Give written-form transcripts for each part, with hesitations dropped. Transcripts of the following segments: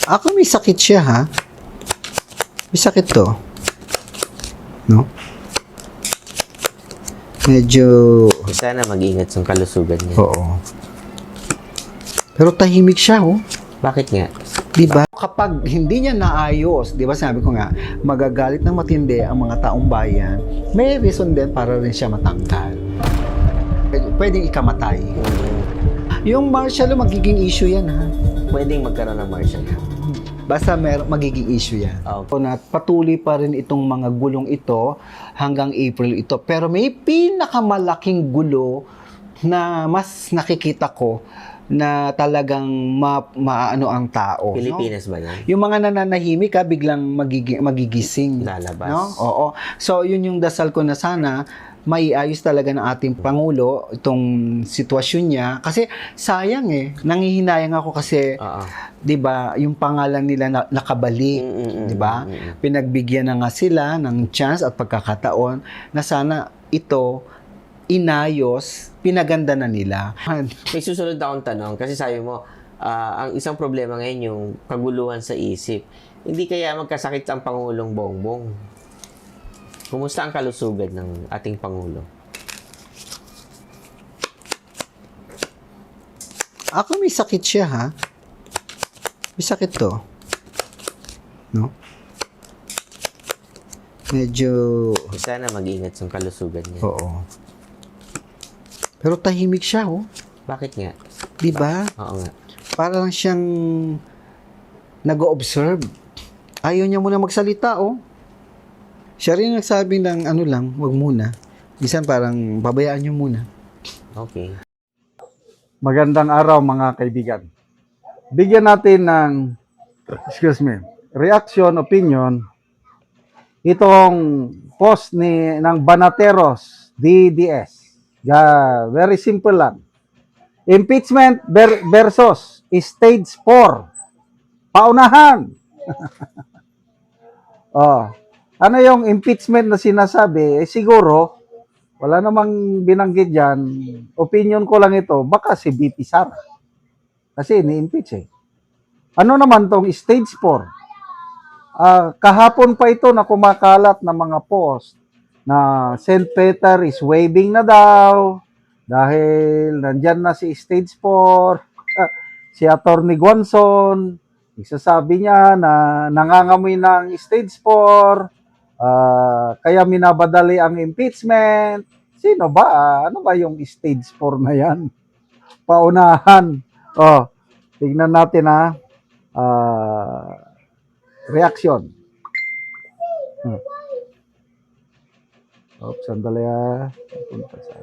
Ako may sakit siya, ha? May sakit to. No? Medyo... Sana mag-ingat sa kalusugan niya. Oo. Pero tahimik siya, oh. Bakit nga? Diba? Kapag hindi niya naayos, di ba sabi ko nga, magagalit ng matindi ang mga taong bayan, may reason din para rin siya matanggal. Pwedeng ikamatay. Yung martial law, magiging issue yan, ha? Pwedeng magkaroon ng martial law. Basta magiging issue yan. Okay. Na patuloy pa rin itong mga gulong ito hanggang April ito. Pero may pinakamalaking gulo na mas nakikita ko na talagang maano ang tao. Pilipinas ba yan? Yung mga nananahimik, biglang magigising. Lalabas. No? Oo. So, yun yung dasal ko na sana maiayos talaga ng ating Pangulo itong sitwasyon niya. Kasi sayang nangihinayang ako kasi, di ba, yung pangalan nila nakabalik. Di ba? Pinagbigyan na nga sila ng chance at pagkakataon na sana ito inayos, pinaganda na nila. May susunod na akong tanong kasi sabi mo, ang isang problema ngayon yung kaguluhan sa isip. Hindi kaya magkasakit ang Pangulong Bongbong? Kumusta ang kalusugan ng ating Pangulo? Ako may sakit siya, ha? May sakit to. No? Medyo... Sana mag-ingat sa kalusugan niya. Oo. Pero tahimik siya, oh. Bakit nga? Diba? Oo nga. Para lang siyang nag-o-observe. Ayaw niya muna magsalita, oh. Siya rin nagsabi ng ano lang, wag muna. Minsan parang babayaan niyo muna. Okay. Magandang araw mga kaibigan. Bigyan natin ng, reaction, opinion, itong post ng Banateros, DDS. Very simple lang. Impeachment versus stage 4. Paunahan. Ano yung impeachment na sinasabi? Siguro, wala namang binanggit dyan. Opinion ko lang ito, baka si BP Sara. Kasi ni-impeach Ano naman tong stage 4? Kahapon pa ito na kumakalat na mga post na St. Peter is waving na daw dahil nandyan na si stage 4. Si Attorney Guanzon, isasabi niya na nangangamoy ng stage 4. Kaya minabadali ang impeachment. Sino ba? Ano ba yung stage 4 na yan? Paunahan. Tignan natin reaction. Sandali Punta sa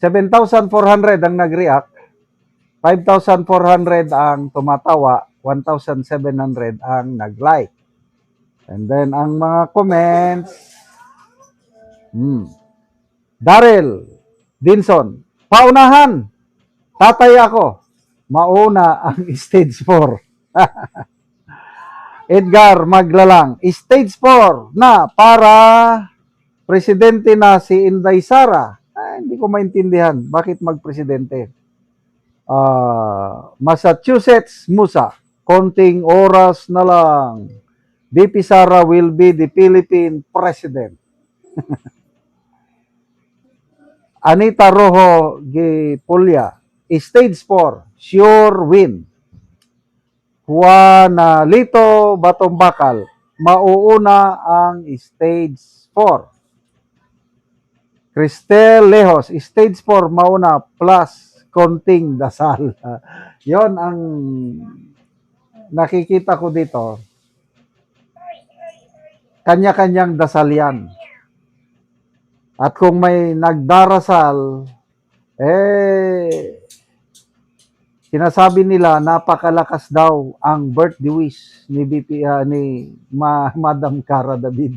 7,400 ang nag-react. 5,400 ang tumatawa, 1,700 ang nag-like. And then, ang mga comments, Daryl Dinson, paunahan, tatay ako, mauna ang stage 4. Edgar Maglalang, stage 4 na para presidente na si Inday Sara. Hindi ko maintindihan, bakit magpresidente? Massachusetts, Musa, konting oras na lang. BP Sara will be the Philippine President. Anita Rojo Gipulya, stage 4, sure win. Juana Lito Batombakal, mauuna ang stage 4. Cristel Lejos, stage 4, mauna plus konting dasal. Yon ang nakikita ko dito. Kanya-kanyang dasal yan. At kung may nagdarasal, sinasabi nila napakalakas daw ang birthday wish ni Madam Cara David.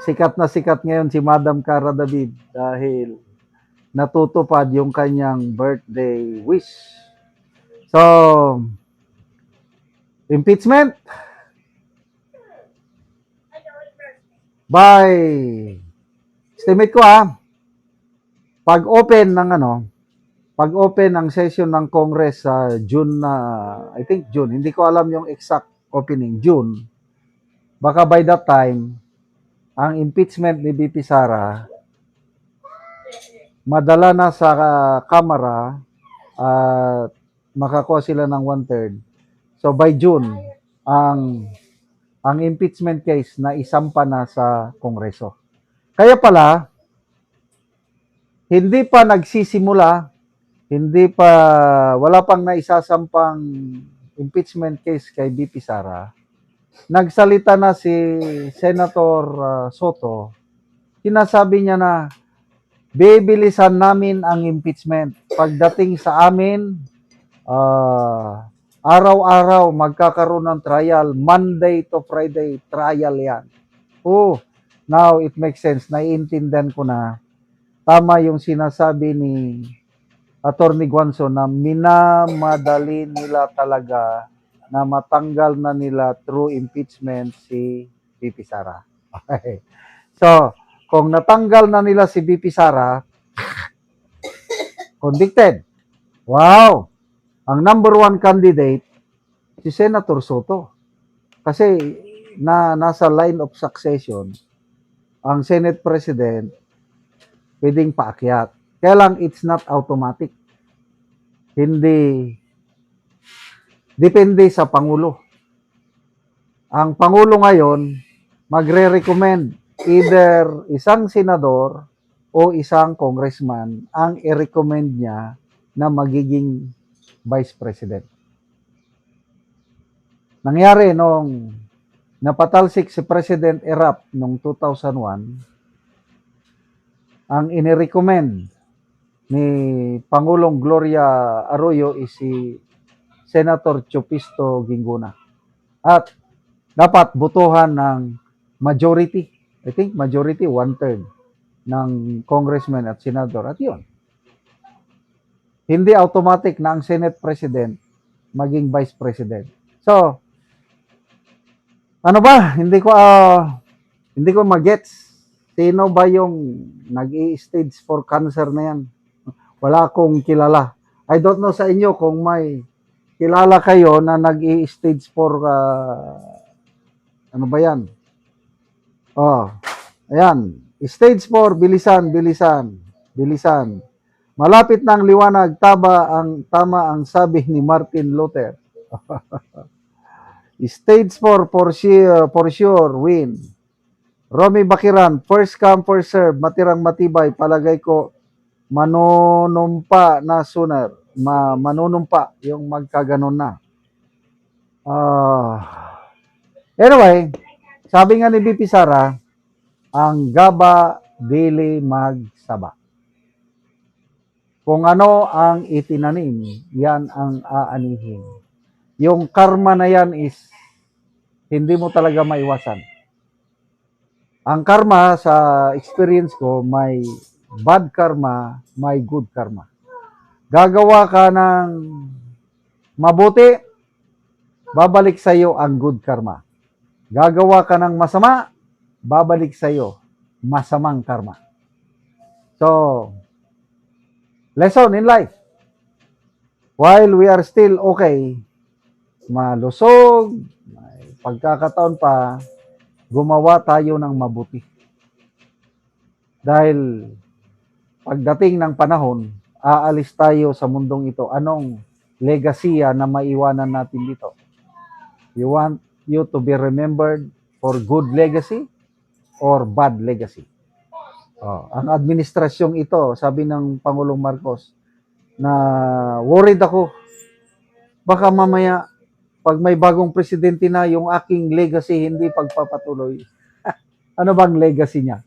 Sikat na sikat ngayon si Madam Cara David dahil natutupad yung kanyang birthday wish. So, impeachment by estimate ko pag-open ng pag-open ng session ng Congress sa June na, I think June, hindi ko alam yung exact opening, June. Baka by that time, ang impeachment ni BP Sara madala na sa Kamara at makakuha sila ng 1/3. So by June, ang impeachment case na isampa na sa Kongreso. Kaya pala, hindi pa nagsisimula, wala pang naisasampang impeachment case kay BP Sara. Nagsalita na si Senator Soto. Sinasabi niya na, bibilisan namin ang impeachment. Pagdating sa amin, araw-araw magkakaroon ng trial. Monday to Friday, trial yan. Oh, now it makes sense. Naiintindihan ko na tama yung sinasabi ni Attorney Guanzo na minamadali nila talaga na matanggal na nila through impeachment si BP Sara. Okay. So, kung natanggal na nila si BP Sara, convicted. Wow! Ang number one candidate, si Senator Soto. Kasi nasa line of succession, ang Senate President, pwedeng paakyat. Kaya lang, it's not automatic. Hindi, depende sa Pangulo. Ang Pangulo ngayon, magre-recommend either isang senador o isang congressman ang i-recommend niya na magiging vice president. Nangyari nung napatalsik si President Erap noong 2001, ang inirecommend ni Pangulong Gloria Arroyo is si Senator Chopisto Gingguna. At dapat botohan ng majority. I think majority, 1/3 ng congressman at senador. At yun. Hindi automatic na ang Senate President maging Vice President. So, ano ba? Hindi ko magets. Sino ba yung nag-i-stage for cancer na yan? Wala akong kilala. I don't know sa inyo kung may kilala kayo na nag-i-stage for ano ba yan? Oh, ayan. Stage 4, bilisan. Malapit na ang liwanag, tama ang sabi ni Martin Luther. Stage 4 for sure win. Romy Bakiran, first come, first serve, matirang matibay, palagay ko manunumpa na sooner. Manunumpa yung magkaganon na. Anyway, sabi nga ni BP Sara, ang gaba dili magsaba. Kung ano ang itinanim, yan ang aanihin. Yung karma na yan is hindi mo talaga maiwasan. Ang karma sa experience ko, may bad karma, may good karma. Gagawa ka ng mabuti, babalik sa iyo ang good karma. Gagawa ka ng masama, babalik sa iyo masamang karma. So, lesson in life. While we are still okay, malusog, may pagkakataon pa, gumawa tayo ng mabuti. Dahil pagdating ng panahon, aalis tayo sa mundong ito. Anong legacy na maiwanan natin dito? You want you to be remembered for good legacy or bad legacy? Ang administrasyong ito, sabi ng Pangulong Marcos, na worried ako. Baka mamaya, pag may bagong presidente na, yung aking legacy hindi pagpapatuloy. Ano bang legacy niya?